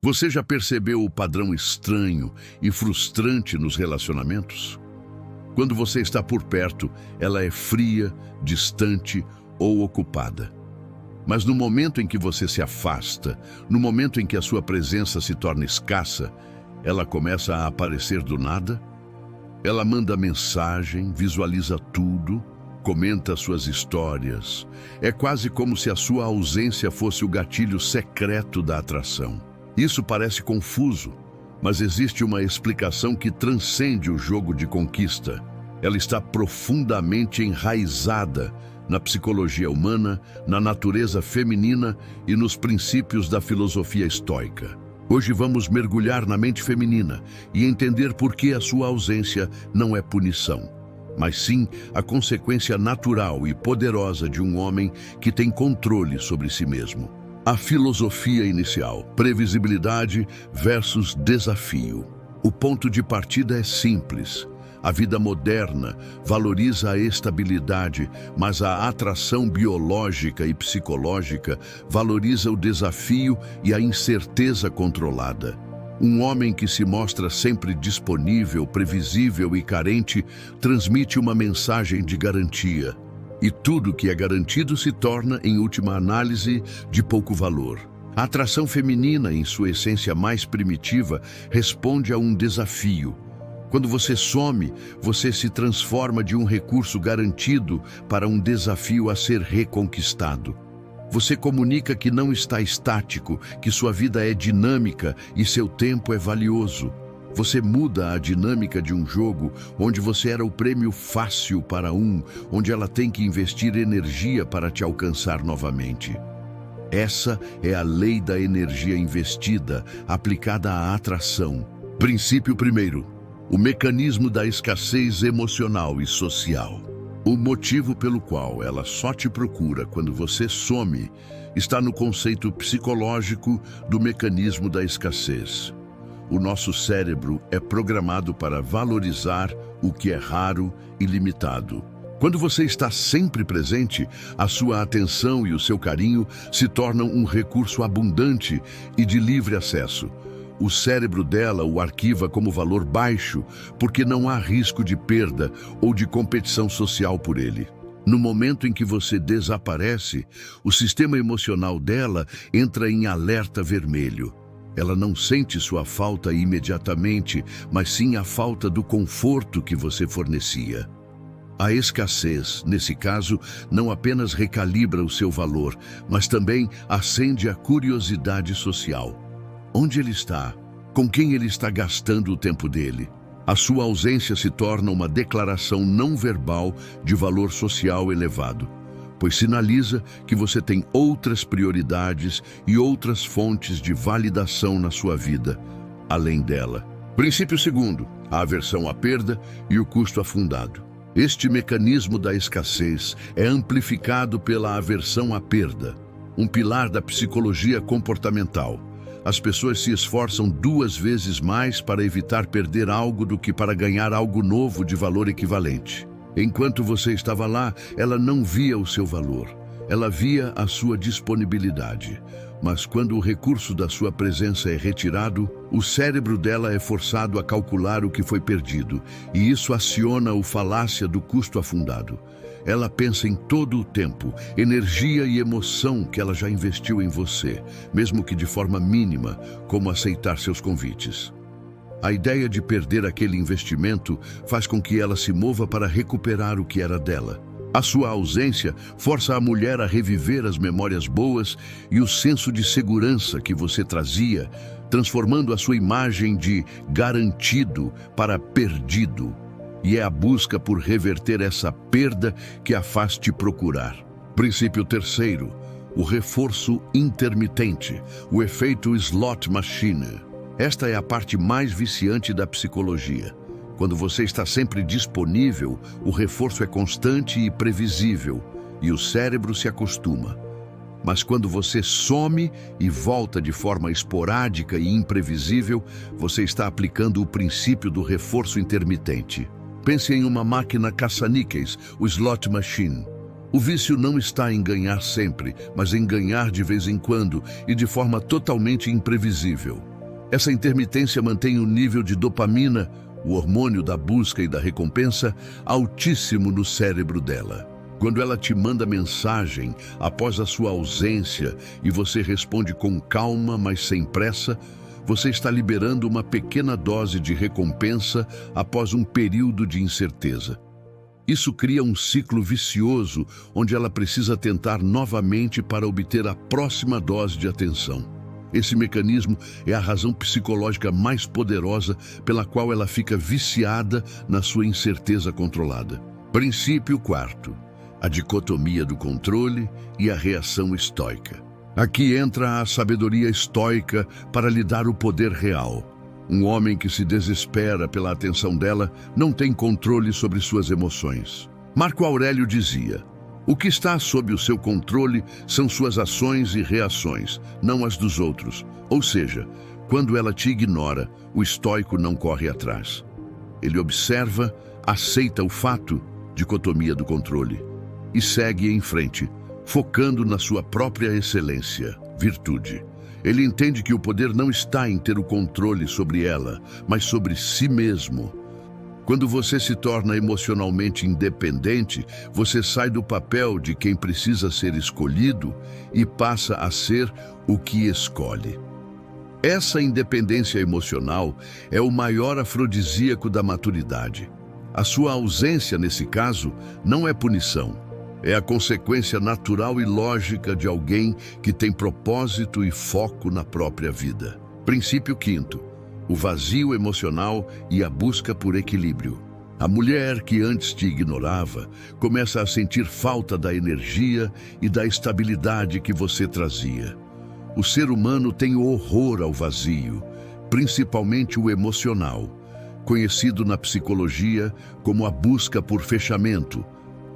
Você já percebeu o padrão estranho e frustrante nos relacionamentos? Quando você está por perto, ela é fria, distante ou ocupada. Mas no momento em que você se afasta, no momento em que a sua presença se torna escassa, ela começa a aparecer do nada. Ela manda mensagem, visualiza tudo, comenta suas histórias. É quase como se a sua ausência fosse o gatilho secreto da atração. Isso parece confuso, mas existe uma explicação que transcende o jogo de conquista. Ela está profundamente enraizada na psicologia humana, na natureza feminina e nos princípios da filosofia estoica. Hoje vamos mergulhar na mente feminina e entender por que a sua ausência não é punição, mas sim a consequência natural e poderosa de um homem que tem controle sobre si mesmo. A filosofia inicial, previsibilidade versus desafio. O ponto de partida é simples. A vida moderna valoriza a estabilidade, mas a atração biológica e psicológica valoriza o desafio e a incerteza controlada. Um homem que se mostra sempre disponível, previsível e carente transmite uma mensagem de garantia. E tudo que é garantido se torna, em última análise, de pouco valor. A atração feminina, em sua essência mais primitiva, responde a um desafio. Quando você some, você se transforma de um recurso garantido para um desafio a ser reconquistado. Você comunica que não está estático, que sua vida é dinâmica e seu tempo é valioso. Você muda a dinâmica de um jogo onde você era o prêmio fácil para onde ela tem que investir energia para te alcançar novamente. Essa é a lei da energia investida, aplicada à atração. Princípio primeiro: o mecanismo da escassez emocional e social. O motivo pelo qual ela só te procura quando você some está no conceito psicológico do mecanismo da escassez. O nosso cérebro é programado para valorizar o que é raro e limitado. Quando você está sempre presente, a sua atenção e o seu carinho se tornam um recurso abundante e de livre acesso. O cérebro dela o arquiva como valor baixo, porque não há risco de perda ou de competição social por ele. No momento em que você desaparece, o sistema emocional dela entra em alerta vermelho. Ela não sente sua falta imediatamente, mas sim a falta do conforto que você fornecia. A escassez, nesse caso, não apenas recalibra o seu valor, mas também acende a curiosidade social. Onde ele está? Com quem ele está gastando o tempo dele? A sua ausência se torna uma declaração não verbal de valor social elevado, pois sinaliza que você tem outras prioridades e outras fontes de validação na sua vida, além dela. Princípio segundo: a aversão à perda e o custo afundado. Este mecanismo da escassez é amplificado pela aversão à perda, um pilar da psicologia comportamental. As pessoas se esforçam 2 vezes mais para evitar perder algo do que para ganhar algo novo de valor equivalente. Enquanto você estava lá, ela não via o seu valor. Ela via a sua disponibilidade. Mas quando o recurso da sua presença é retirado, o cérebro dela é forçado a calcular o que foi perdido, e isso aciona a falácia do custo afundado. Ela pensa em todo o tempo, energia e emoção que ela já investiu em você, mesmo que de forma mínima, como aceitar seus convites. A ideia de perder aquele investimento faz com que ela se mova para recuperar o que era dela. A sua ausência força a mulher a reviver as memórias boas e o senso de segurança que você trazia, transformando a sua imagem de garantido para perdido. E é a busca por reverter essa perda que a faz te procurar. Princípio terceiro: o reforço intermitente, o efeito slot machine. Esta é a parte mais viciante da psicologia. Quando você está sempre disponível, o reforço é constante e previsível, e o cérebro se acostuma. Mas quando você some e volta de forma esporádica e imprevisível, você está aplicando o princípio do reforço intermitente. Pense em uma máquina caça-níqueis, o slot machine. O vício não está em ganhar sempre, mas em ganhar de vez em quando e de forma totalmente imprevisível. Essa intermitência mantém o nível de dopamina, o hormônio da busca e da recompensa, altíssimo no cérebro dela. Quando ela te manda mensagem após a sua ausência e você responde com calma, mas sem pressa, você está liberando uma pequena dose de recompensa após um período de incerteza. Isso cria um ciclo vicioso onde ela precisa tentar novamente para obter a próxima dose de atenção. Esse mecanismo é a razão psicológica mais poderosa pela qual ela fica viciada na sua incerteza controlada. Princípio quarto: a dicotomia do controle e a reação estoica. Aqui entra a sabedoria estoica para lhe dar o poder real. Um homem que se desespera pela atenção dela não tem controle sobre suas emoções. Marco Aurélio dizia: o que está sob o seu controle são suas ações e reações, não as dos outros. Ou seja, quando ela te ignora, o estoico não corre atrás. Ele observa, aceita o fato, dicotomia do controle, e segue em frente, focando na sua própria excelência, virtude. Ele entende que o poder não está em ter o controle sobre ela, mas sobre si mesmo. Quando você se torna emocionalmente independente, você sai do papel de quem precisa ser escolhido e passa a ser o que escolhe. Essa independência emocional é o maior afrodisíaco da maturidade. A sua ausência, nesse caso, não é punição. É a consequência natural e lógica de alguém que tem propósito e foco na própria vida. Princípio quinto: o vazio emocional e a busca por equilíbrio. A mulher que antes te ignorava começa a sentir falta da energia e da estabilidade que você trazia. O ser humano tem horror ao vazio, principalmente o emocional, conhecido na psicologia como a busca por fechamento,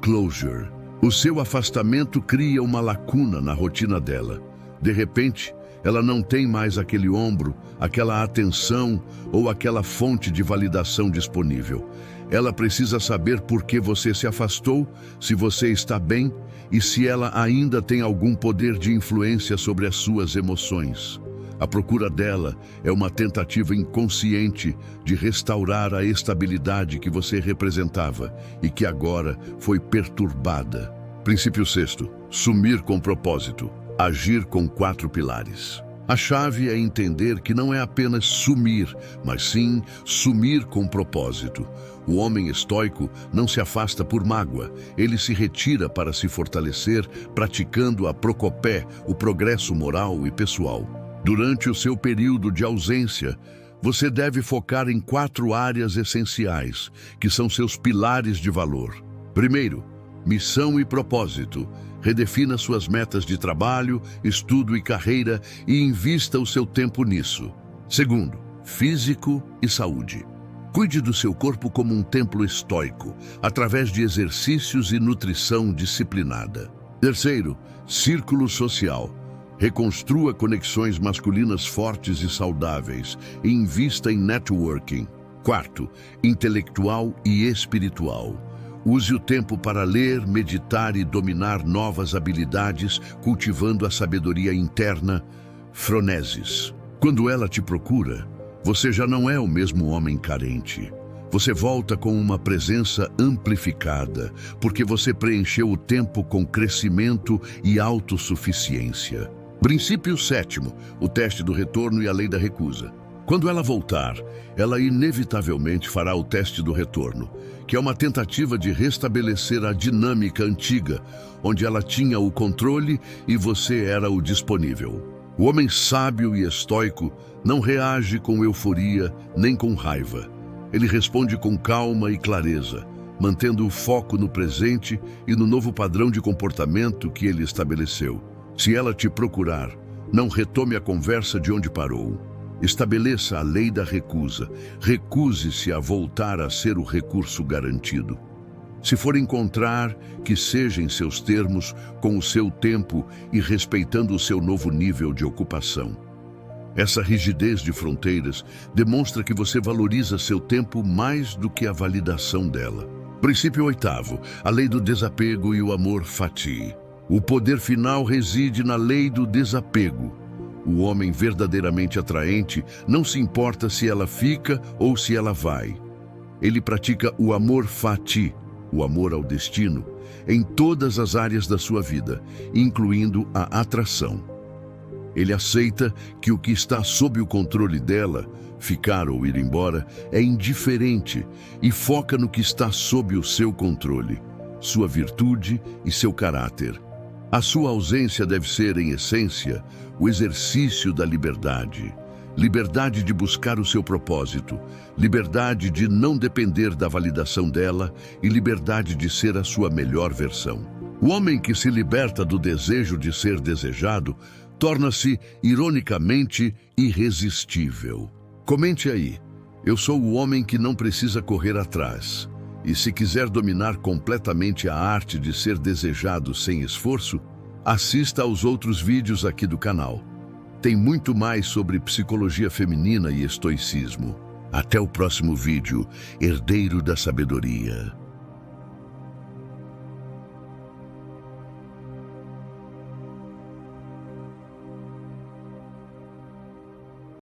closure. O seu afastamento cria uma lacuna na rotina dela. De repente, ela não tem mais aquele ombro, aquela atenção ou aquela fonte de validação disponível. Ela precisa saber por que você se afastou, se você está bem e se ela ainda tem algum poder de influência sobre as suas emoções. A procura dela é uma tentativa inconsciente de restaurar a estabilidade que você representava e que agora foi perturbada. Princípio sexto: sumir com propósito. Agir com 4 pilares. A chave é entender que não é apenas sumir, mas sim sumir com propósito. O homem estoico não se afasta por mágoa, ele se retira para se fortalecer, praticando a procopé, o progresso moral e pessoal. Durante o seu período de ausência, você deve focar em 4 áreas essenciais, que são seus pilares de valor. Primeiro, missão e propósito. Redefina suas metas de trabalho, estudo e carreira e invista o seu tempo nisso. Segundo, físico e saúde. Cuide do seu corpo como um templo estoico, através de exercícios e nutrição disciplinada. Terceiro, círculo social. Reconstrua conexões masculinas fortes e saudáveis e invista em networking. Quarto, intelectual e espiritual. Use o tempo para ler, meditar e dominar novas habilidades, cultivando a sabedoria interna, fronesis. Quando ela te procura, você já não é o mesmo homem carente. Você volta com uma presença amplificada, porque você preencheu o tempo com crescimento e autossuficiência. Princípio sétimo: o teste do retorno e a lei da recusa. Quando ela voltar, ela inevitavelmente fará o teste do retorno, que é uma tentativa de restabelecer a dinâmica antiga, onde ela tinha o controle e você era o disponível. O homem sábio e estoico não reage com euforia nem com raiva. Ele responde com calma e clareza, mantendo o foco no presente e no novo padrão de comportamento que ele estabeleceu. Se ela te procurar, não retome a conversa de onde parou. Estabeleça a lei da recusa. Recuse-se a voltar a ser o recurso garantido. Se for encontrar, que seja em seus termos, com o seu tempo e respeitando o seu novo nível de ocupação. Essa rigidez de fronteiras demonstra que você valoriza seu tempo mais do que a validação dela. Princípio oitavo: a lei do desapego e o amor fati. O poder final reside na lei do desapego. O homem verdadeiramente atraente não se importa se ela fica ou se ela vai. Ele pratica o amor fati, o amor ao destino, em todas as áreas da sua vida, incluindo a atração. Ele aceita que o que está sob o controle dela, ficar ou ir embora, é indiferente e foca no que está sob o seu controle, sua virtude e seu caráter. A sua ausência deve ser, em essência, o exercício da liberdade. Liberdade de buscar o seu propósito, liberdade de não depender da validação dela e liberdade de ser a sua melhor versão. O homem que se liberta do desejo de ser desejado torna-se, ironicamente, irresistível. Comente aí. Eu sou o homem que não precisa correr atrás. E se quiser dominar completamente a arte de ser desejado sem esforço, assista aos outros vídeos aqui do canal. Tem muito mais sobre psicologia feminina e estoicismo. Até o próximo vídeo, Herdeiro da Sabedoria.